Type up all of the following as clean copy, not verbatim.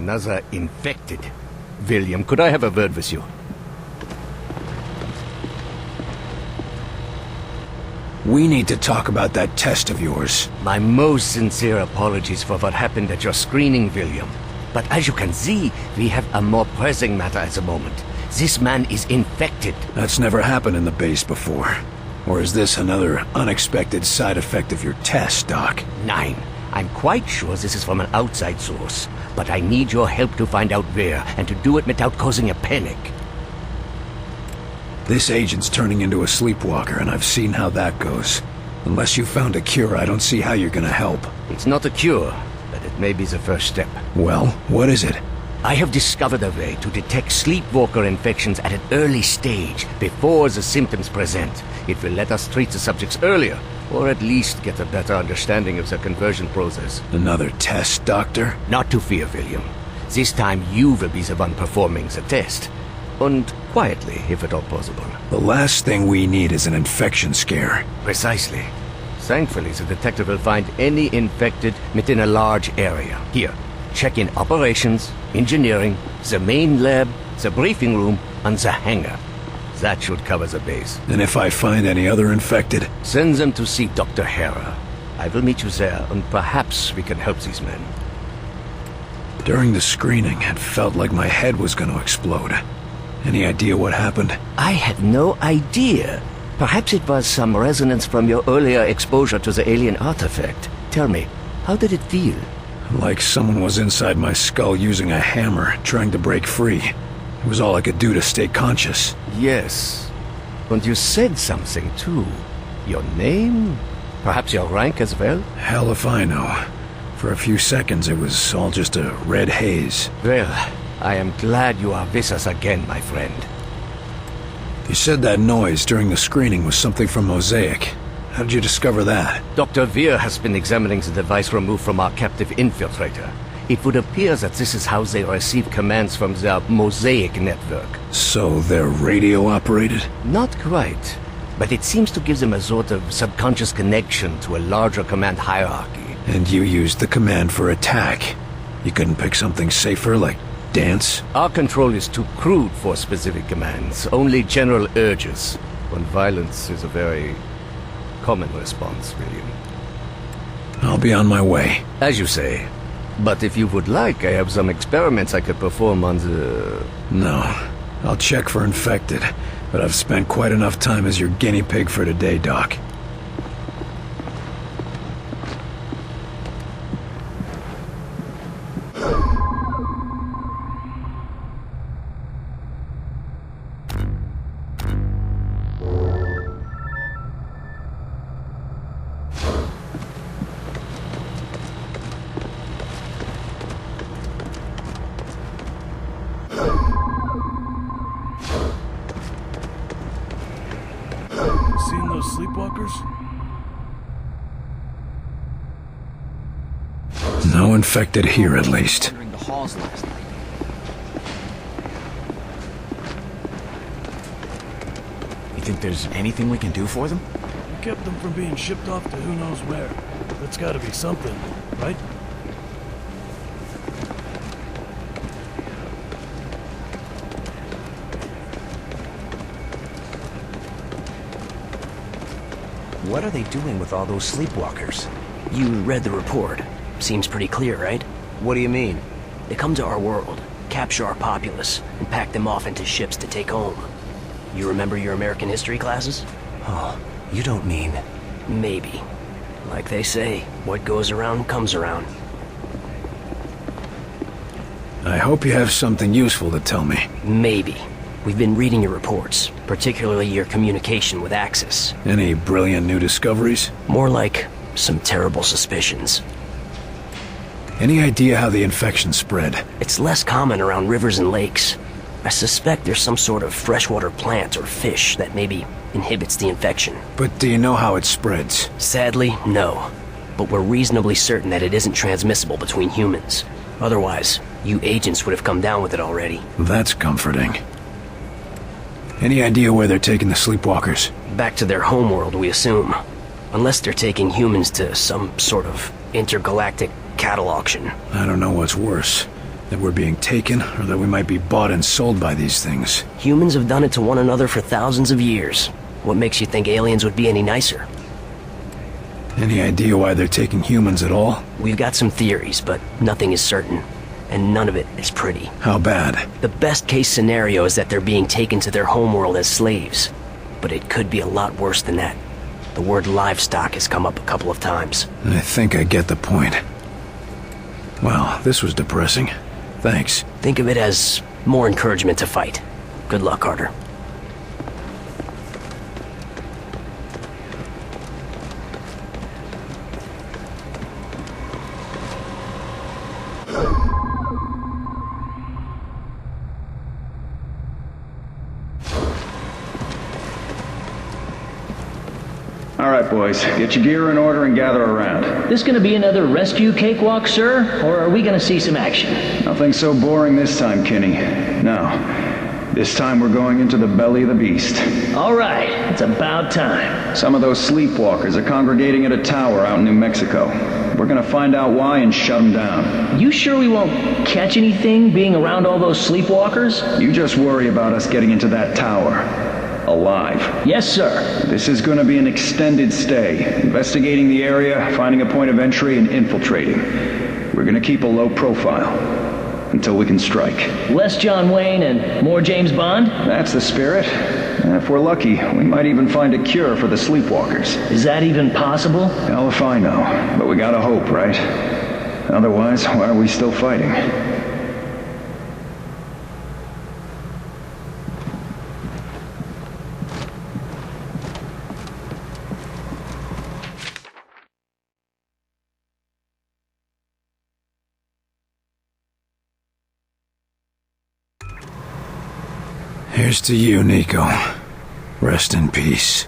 Another infected. William, could I have a word with you? We need to talk about that test of yours. My most sincere apologies for what happened at your screening, William. But as you can see, we have a more pressing matter at the moment. This man is infected. That's never happened in the base before. Or is this another unexpected side effect of your test, Doc? Nine. I'm quite sure this is from an outside source. But I need your help to find out where, and to do it without causing a panic. This agent's turning into a sleepwalker, and I've seen how that goes. Unless you found a cure, I don't see how you're gonna help. It's not a cure, but it may be the first step. Well, what is it? I have discovered a way to detect sleepwalker infections at an early stage, before the symptoms present. It will let us treat the subjects earlier, or at least get a better understanding of the conversion process. Another test, Doctor? Not to fear, William. This time you will be the one performing the test. And quietly, if at all possible. The last thing we need is an infection scare. Precisely. Thankfully, the detective will find any infected within a large area. Here, check in operations, engineering, the main lab, the briefing room, and the hangar. That should cover the base. And if I find any other infected? Send them to see Dr. Hera. I will meet you there, and perhaps we can help these men. During the screening, it felt like my head was going to explode. Any idea what happened? I have no idea. Perhaps it was some resonance from your earlier exposure to the alien artifact. Tell me, how did it feel? Like someone was inside my skull using a hammer, trying to break free. It was all I could do to stay conscious. Yes. And you said something, too. Your name? Perhaps your rank as well? Hell if I know. For a few seconds, it was all just a red haze. Well, I am glad you are with us again, my friend. You said that noise during the screening was something from Mosaic. How did you discover that? Dr. Veer has been examining the device removed from our captive infiltrator. It would appear that this is how they receive commands from the Mosaic network. So they're radio-operated? Not quite. But it seems to give them a sort of subconscious connection to a larger command hierarchy. And you used the command for attack. You couldn't pick something safer, like dance? Our control is too crude for specific commands, only general urges. When violence is a very common response, William. I'll be on my way. As you say. But if you would like, I have some experiments I could perform on the... No. I'll check for infected, but I've spent quite enough time as your guinea pig for today, Doc. Seen those sleepwalkers? No infected here, at least. Wandering the halls last night. You think there's anything we can do for them? We kept them from being shipped off to who knows where. That's gotta be something, right? What are they doing with all those sleepwalkers? You read the report. Seems pretty clear, right? What do you mean? They come to our world, capture our populace, and pack them off into ships to take home. You remember your American history classes? Oh, you don't mean... Maybe. Like they say, what goes around comes around. I hope you have something useful to tell me. Maybe. We've been reading your reports, particularly your communication with Axis. Any brilliant new discoveries? More like some terrible suspicions. Any idea how the infection spread? It's less common around rivers and lakes. I suspect there's some sort of freshwater plant or fish that maybe inhibits the infection. But do you know how it spreads? Sadly, no. But we're reasonably certain that it isn't transmissible between humans. Otherwise, you agents would have come down with it already. That's comforting. Any idea where they're taking the sleepwalkers? Back to their homeworld, we assume. Unless they're taking humans to some sort of intergalactic cattle auction. I don't know what's worse. That we're being taken, or that we might be bought and sold by these things? Humans have done it to one another for thousands of years. What makes you think aliens would be any nicer? Any idea why they're taking humans at all? We've got some theories, but nothing is certain. And none of it is pretty. How bad? The best case scenario is that they're being taken to their homeworld as slaves. But it could be a lot worse than that. The word livestock has come up a couple of times. I think I get the point. Well, this was depressing. Thanks. Think of it as more encouragement to fight. Good luck, Carter. All right, boys, get your gear in order and gather around. This gonna be another rescue cakewalk, sir? Or are we gonna see some action? Nothing so boring this time, Kinney. No. This time we're going into the belly of the beast. All right, it's about time. Some of those sleepwalkers are congregating at a tower out in New Mexico. We're gonna find out why and shut them down. You sure we won't catch anything being around all those sleepwalkers? You just worry about us getting into that tower. Alive. Yes, sir. This is going to be an extended stay. Investigating the area, finding a point of entry, and infiltrating. We're going to keep a low profile. Until we can strike. Less John Wayne and more James Bond? That's the spirit. If we're lucky, we might even find a cure for the sleepwalkers. Is that even possible? Hell if I know. But we gotta hope, right? Otherwise, why are we still fighting? Here's to you, Nico. Rest in peace.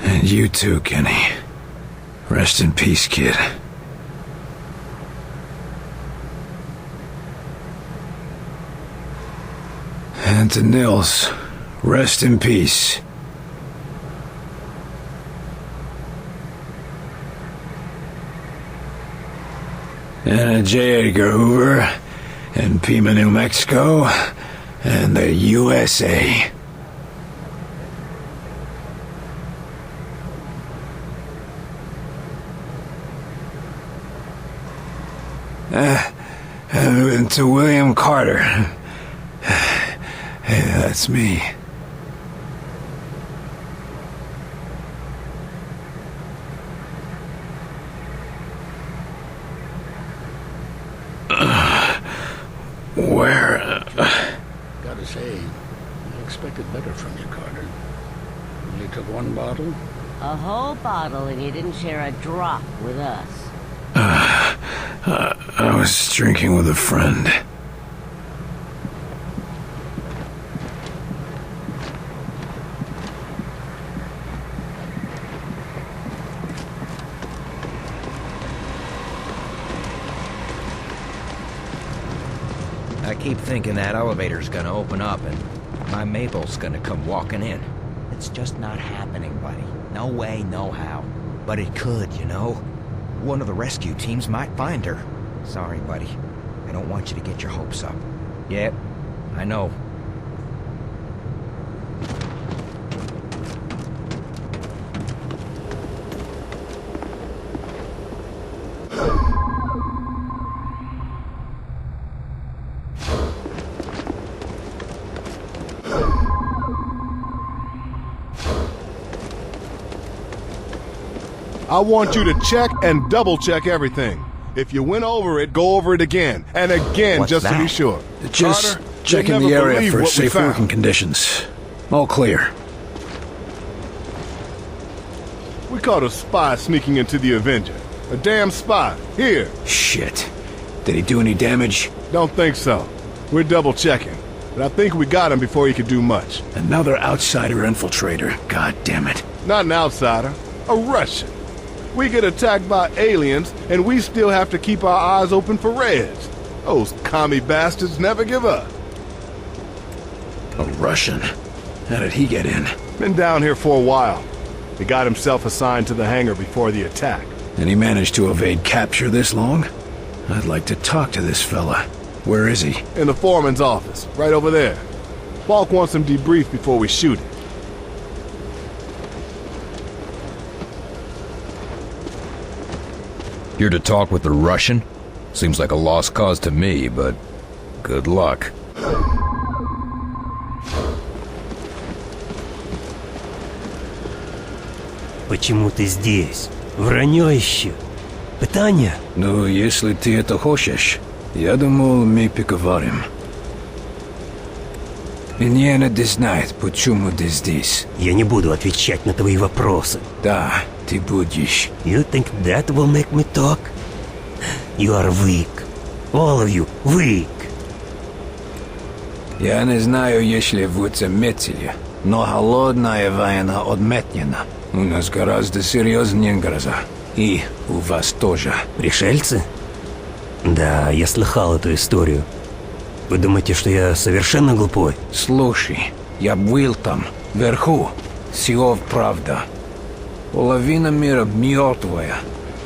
And you too, Kenny. Rest in peace, kid. And to Nils, rest in peace. And J. Edgar Hoover, and Pima, New Mexico, and the USA. And to William Carter. Hey, that's me. Where? Gotta say, I expected better from you, Carter. Only took one bottle? A whole bottle, and you didn't share a drop with us. I was drinking with a friend. I keep thinking that elevator's gonna open up and my Mabel's gonna come walking in. It's just not happening, buddy. No way, no how. But it could, you know? One of the rescue teams might find her. Sorry, buddy. I don't want you to get your hopes up. Yep, I know. I want you to check and double-check everything. If you went over it, go over it again. And again, What's just that? to be sure. Just Carter, checking you'll the never area believe for what we safe found. working conditions. All clear. We caught a spy sneaking into the Avenger. A damn spy. Here. Shit. Did he do any damage? Don't think so. We're double-checking. But I think we got him before he could do much. Another outsider infiltrator. God damn it. Not an outsider. A Russian. We get attacked by aliens, and we still have to keep our eyes open for Reds. Those commie bastards never give up. A Russian? How did he get in? Been down here for a while. He got himself assigned to the hangar before the attack. And he managed to evade capture this long? I'd like to talk to this fella. Where is he? In the foreman's office, right over there. Falk wants him debriefed before we shoot him. Here to talk with the Russian? Seems like a lost cause to me, but good luck. Почему ты здесь? Вранье еще. Пытание? Ну, если ты это хочешь, я думал, мы поговорим. Мне надо знать, почему ты здесь. Я не буду отвечать на твои вопросы. Да, ты будешь. You think that will make me talk? You are weak. All of you weak. Я не знаю, если вы заметили, но холодная война отметнена. У нас гораздо серьезнее гроза. И у вас тоже. Пришельцы? Да, я слыхал эту историю. Вы думаете, что я совершенно глупой? Слушай, я был там, вверху. Все правда. Половина мира мертвая,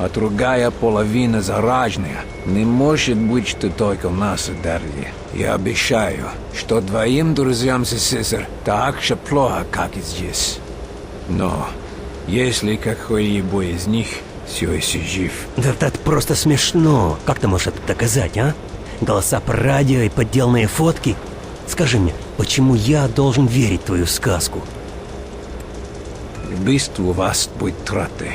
а другая половина зараженная. Не может быть, что только нас ударили. Я обещаю, что двоим друзьям СССР так же плохо, как и здесь. Но если какой-либо из них все еще жив... Да это просто смешно. Как ты можешь это доказать, а? Голоса по радио и подделанные фотки? Скажи мне, почему я должен верить в твою сказку? Убийство у вас будет траты.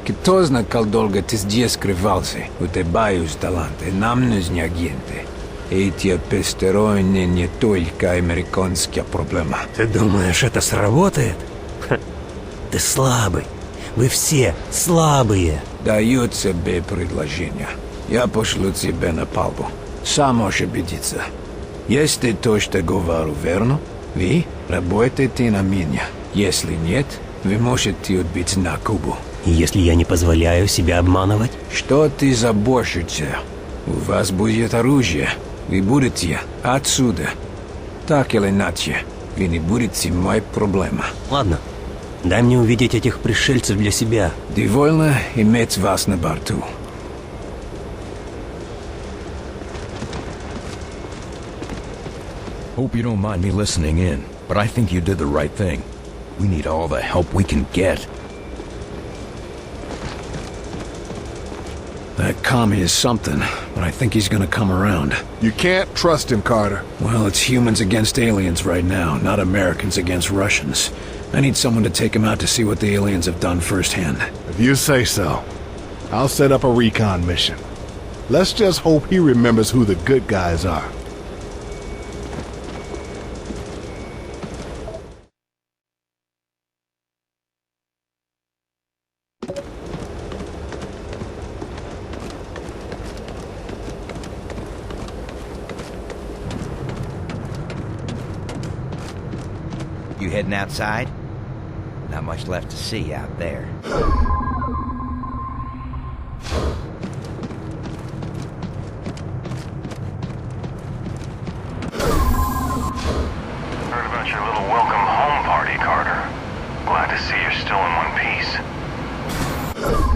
Кто знает, как долго ты здесь скрывался? У тебя есть таланты, нам нужны агенты. Эти посторонние не только американская проблема. Ты думаешь, это сработает? Ха. Ты слабый. Вы все слабые. Даю тебе предложение. Я пошлю тебя на палубу. Сам можешь убедиться. Если то, что говорю, верно, вы работаете на меня. Если нет, вы можете отбить на Кубу. Если я не позволяю себя обманывать? Что ты заботишься? У вас будет оружие. Вы будете отсюда. Так или иначе, вы не будете моей проблемой. Ладно. Дай мне увидеть этих пришельцев для себя. Довольно иметь вас на борту. Hope you don't mind me listening in, but I think you did the right thing. We need all the help we can get. That commie is something, but I think he's gonna come around. You can't trust him, Carter. Well, it's humans against aliens right now, not Americans against Russians. I need someone to take him out to see what the aliens have done firsthand. If you say so, I'll set up a recon mission. Let's just hope he remembers who the good guys are. You heading outside? Not much left to see out there. Heard about your little welcome home party, Carter. Glad to see you're still in one piece.